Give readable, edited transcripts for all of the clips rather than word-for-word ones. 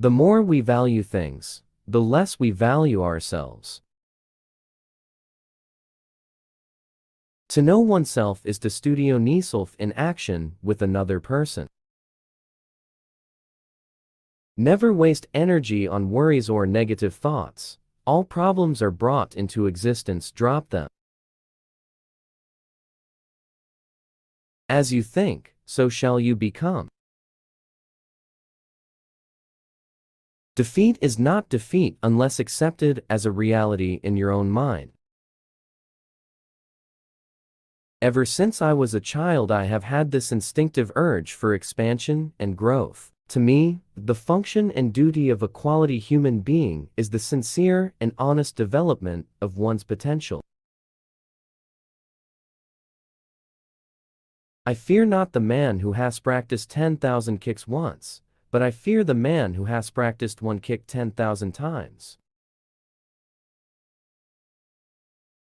The more we value things, the less we value ourselves. To know oneself is to studio oneself in action with another person. Never waste energy on worries or negative thoughts. All problems are brought into existence, drop them. As you think, so shall you become. Defeat is not defeat unless accepted as a reality in your own mind. Ever since I was a child, I have had this instinctive urge for expansion and growth. To me, the function and duty of a quality human being is the sincere and honest development of one's potential. I fear not the man who has practiced 10,000 kicks once, but I fear the man who has practiced one kick 10,000 times.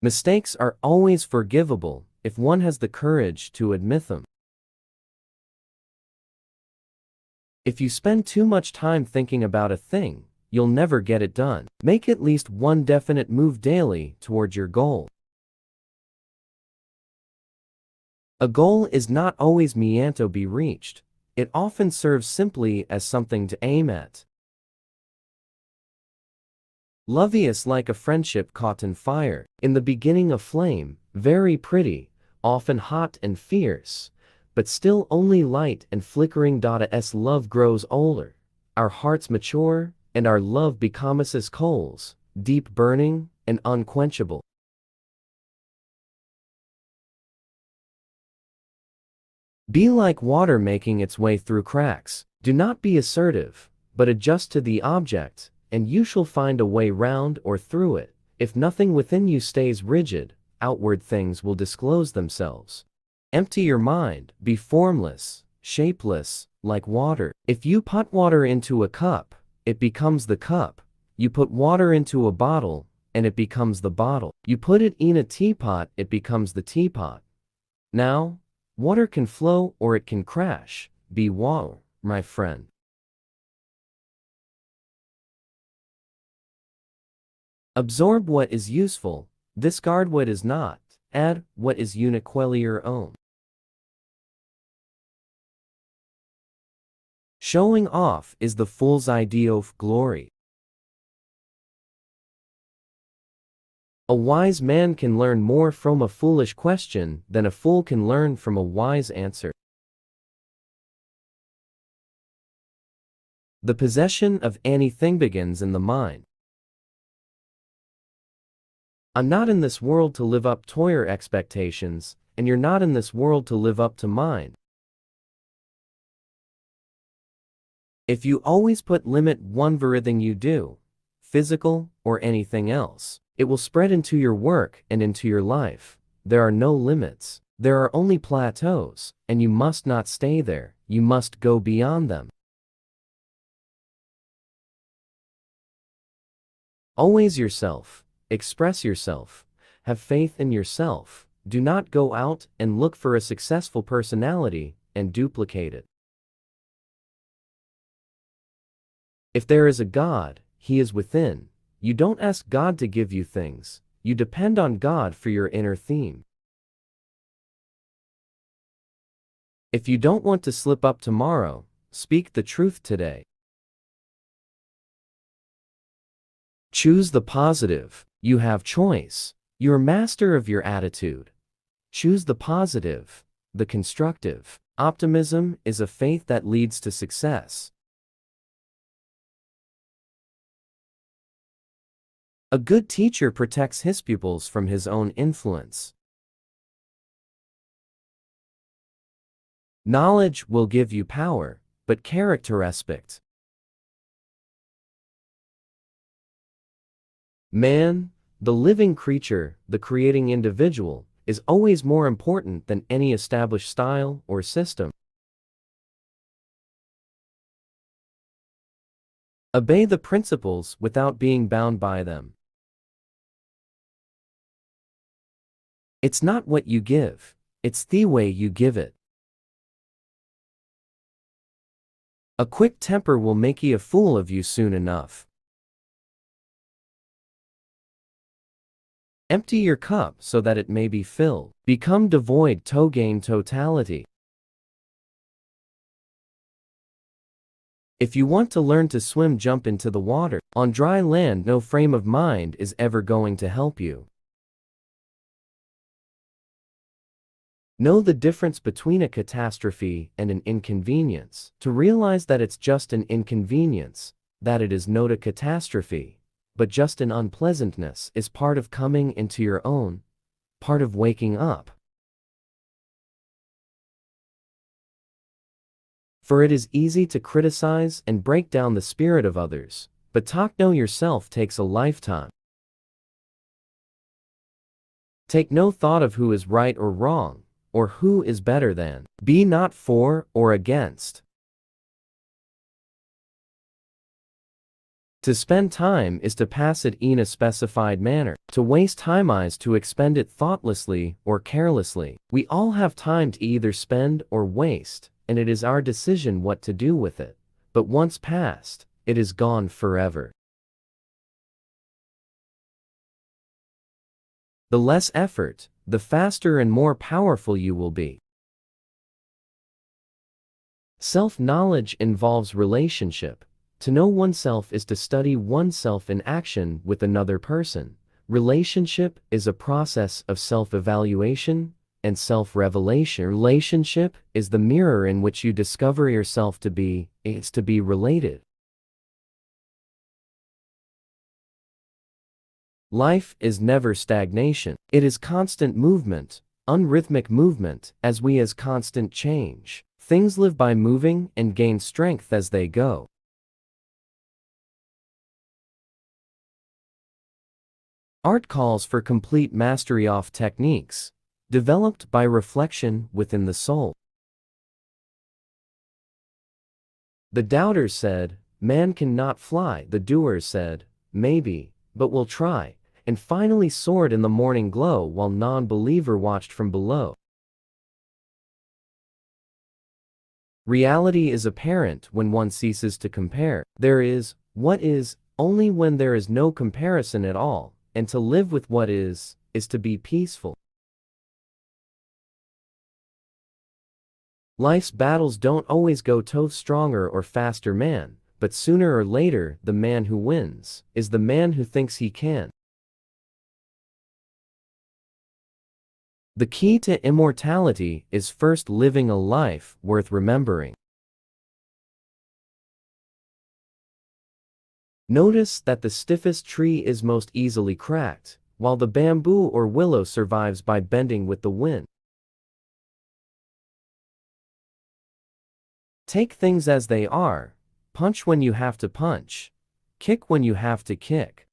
Mistakes are always forgivable if one has the courage to admit them. If you spend too much time thinking about a thing, you'll never get it done. Make at least one definite move daily toward your goal. A goal is not always meant to be reached. It often serves simply as something to aim at. Love is like a friendship caught in fire. In the beginning a flame, very pretty, often hot and fierce, but still only light and flickering. As love grows older, our hearts mature, and our love becomes as coals, deep burning and unquenchable. Be like water making its way through cracks. Do not be assertive, but adjust to the object, and you shall find a way round or through it. If nothing within you stays rigid, outward things will disclose themselves. Empty your mind, be formless, shapeless, like water. If you put water into a cup, it becomes the cup. You put water into a bottle, and it becomes the bottle. You put it in a teapot, it becomes the teapot. Now, water can flow or it can crash. Be water, my friend. Absorb what is useful, discard what is not, add what is uniquely your own. Showing off is the fool's idea of glory. A wise man can learn more from a foolish question than a fool can learn from a wise answer. The possession of anything begins in the mind. I'm not in this world to live up to your expectations, and you're not in this world to live up to mine. If you always put limit one for everything you do, physical or anything else, it will spread into your work and into your life. There are no limits. There are only plateaus, and you must not stay there. You must go beyond them. Always yourself. Express yourself. Have faith in yourself. Do not go out and look for a successful personality and duplicate it. If there is a God, He is within. You don't ask God to give you things. You depend on God for your inner theme. If you don't want to slip up tomorrow, speak the truth today. Choose the positive. You have choice. You're master of your attitude. Choose the positive, the constructive. Optimism is a faith that leads to success. A good teacher protects his pupils from his own influence. Knowledge will give you power, but character respect. Man, the living creature, the creating individual, is always more important than any established style or system. Obey the principles without being bound by them. It's not what you give, it's the way you give it. A quick temper will make a fool of you soon enough. Empty your cup so that it may be filled. Become devoid to gain totality. If you want to learn to swim, jump into the water. On dry land, no frame of mind is ever going to help you. Know the difference between a catastrophe and an inconvenience. To realize that it's just an inconvenience, that it is not a catastrophe, but just an unpleasantness, is part of coming into your own, part of waking up. For it is easy to criticize and break down the spirit of others, but to know yourself takes a lifetime. Take no thought of who is right or wrong, or who is better than. Be not for or against. To spend time is to pass it in a specified manner. To waste time is to expend it thoughtlessly or carelessly. We all have time to either spend or waste, and it is our decision what to do with it. But once passed, it is gone forever. The less effort, the faster and more powerful you will be. Self-knowledge involves relationship. To know oneself is to study oneself in action with another person. Relationship is a process of self-evaluation and self-revelation. Relationship is the mirror in which you discover yourself to be. It's to be related. Life is never stagnation. It is constant movement, unrhythmic movement, as we as constant change. Things live by moving and gain strength as they go. Art calls for complete mastery of techniques, developed by reflection within the soul. The doubters said, "Man cannot fly." The doers said, "Maybe, but we'll try," and finally soared in the morning glow while non-believer watched from below. Reality is apparent when one ceases to compare. There is what is only when there is no comparison at all. And to live with what is to be peaceful. Life's battles don't always go to stronger or faster man, but sooner or later, the man who wins is the man who thinks he can. The key to immortality is first living a life worth remembering. Notice that the stiffest tree is most easily cracked, while the bamboo or willow survives by bending with the wind. Take things as they are. Punch when you have to punch. Kick when you have to kick.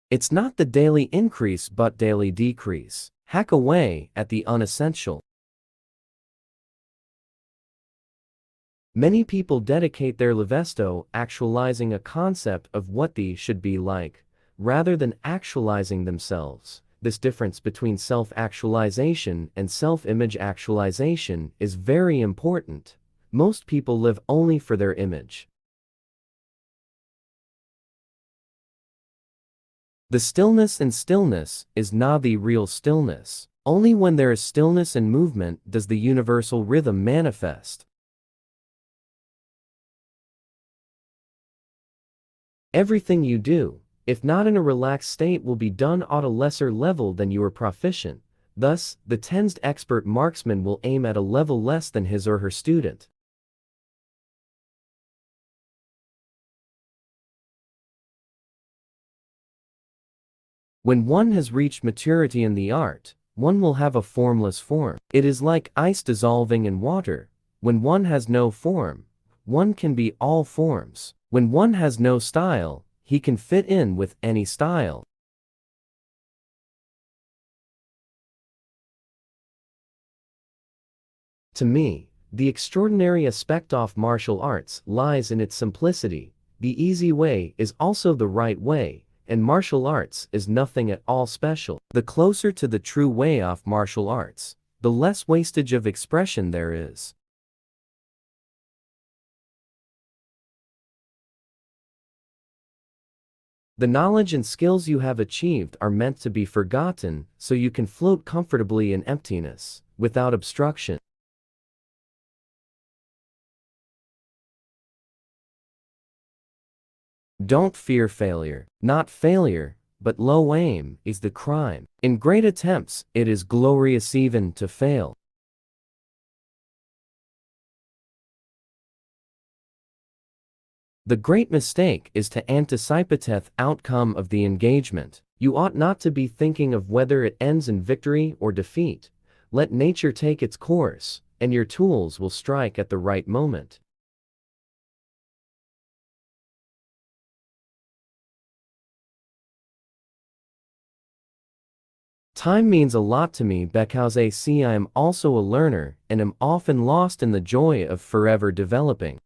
It's not the daily increase but daily decrease. Hack away at the unessential. Many people dedicate their livesto actualizing a concept of what they should be like, rather than actualizing themselves. This difference between self-actualization and self-image actualization is very important. Most people live only for their image. The stillness in stillness is not the real stillness. Only when there is stillness and movement does the universal rhythm manifest. Everything you do, if not in a relaxed state, will be done at a lesser level than you are proficient. Thus, the tensed expert marksman will aim at a level less than his or her student. When one has reached maturity in the art, one will have a formless form. It is like ice dissolving in water. When one has no form, one can be all forms. When one has no style, he can fit in with any style. To me, the extraordinary aspect of martial arts lies in its simplicity. The easy way is also the right way, and martial arts is nothing at all special. The closer to the true way of martial arts, the less wastage of expression there is. The knowledge and skills you have achieved are meant to be forgotten so you can float comfortably in emptiness, without obstruction. Don't fear failure. Not failure, but low aim is the crime. In great attempts, it is glorious even to fail. The great mistake is to anticipate outcome of the engagement. You ought not to be thinking of whether it ends in victory or defeat. Let nature take its course, and your tools will strike at the right moment. Time means a lot to me because I am also a learner and am often lost in the joy of forever developing.